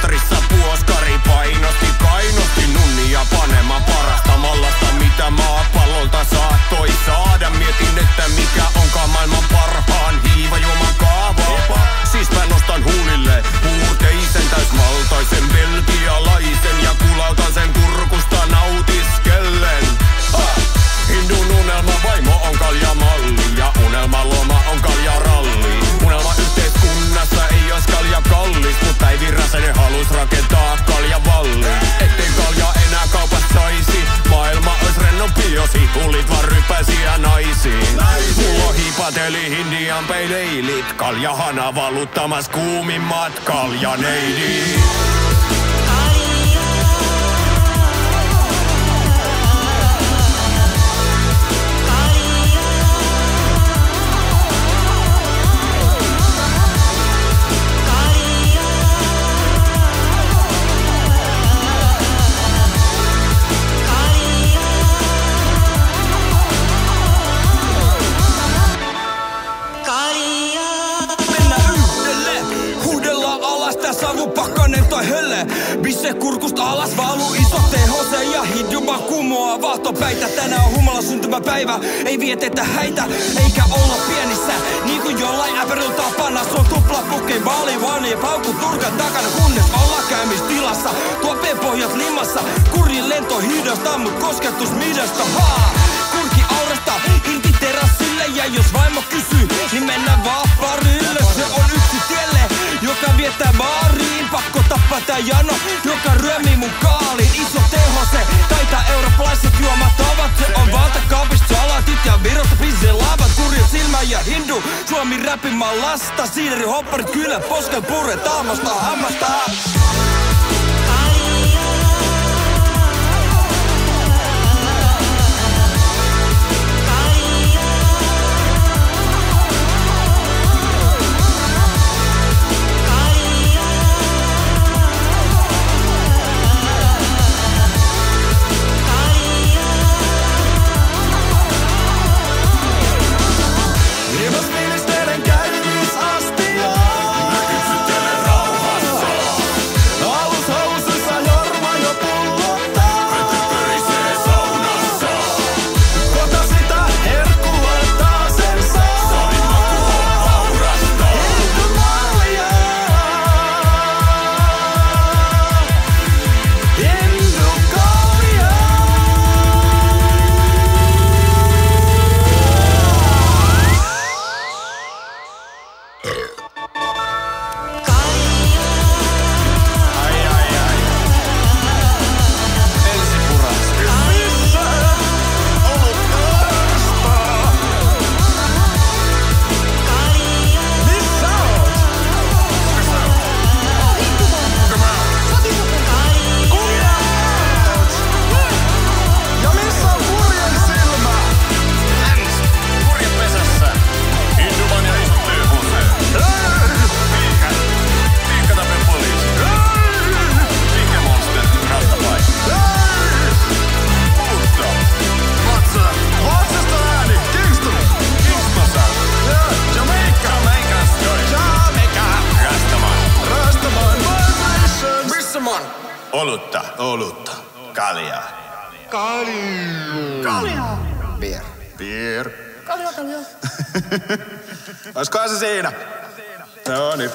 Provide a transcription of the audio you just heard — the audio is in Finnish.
Luostarissa puoskari kainosti nunnia panemaan parasta mallasta, mitä maapallolta saattoi saada. Mietin, että mikä onkaan maailman parhaan hiivajuoman kaava. Siispä nostan huulille puuteisen täysmaltaisen belgialaisen ja kulautan sen kurkusta nautiskellen. Hindun unelma vaimo on kaljamalli ja unelmaloma on kaljaralli. Unelma yhteiskunnassa ei ois kalja kallis, mut Päivi Räsänen halus rakentaa kaljavalli. Ettei kalja enää kaupat saisi, maailma ois rennompi, jos hipulit vaan rypäsiä naisiin. Mulla hiipateli Hindian peileilit, kaljahana valuttamas kuumimmat kaljaneidit. Pakkanen tai hölle, bisse kurkusta alas valuu iso THC ja hidjuma kumoaa vaahtopäitä. Tänään on humala syntymäpäivä, ei vietetä häitä eikä olla pienissä. Niin kuin jollain äpärillä tapana, se on tupla pukkei vaalivaani ja paukku turkan takana. Kunnes ollaan käymistilassa, tuopeen pohjat limassa. Kurjin lento hidasta, mut kosketus midasta. Kurki aurasta, irti terassille ja jos vaimo kysyy, niin mennään vaan parille. Se on yksi tielle, joka viettää baariin. Pakko tappaa tää jano, joka ryömii mun kaaliin. Iso THC, taitaa eurooppalaiset juomatavat. Se on valtakaapista salatit ja Virosta pisselaavat. Kurjat silmä ja hindu, Suomi räpimään lasta. Siideri hopparit kyllä poskel purre taamasta hammasta. Olutta. Kaljaa. Kaljaa. Bier. Kaljaa. Oiskohan se siinä? No niin.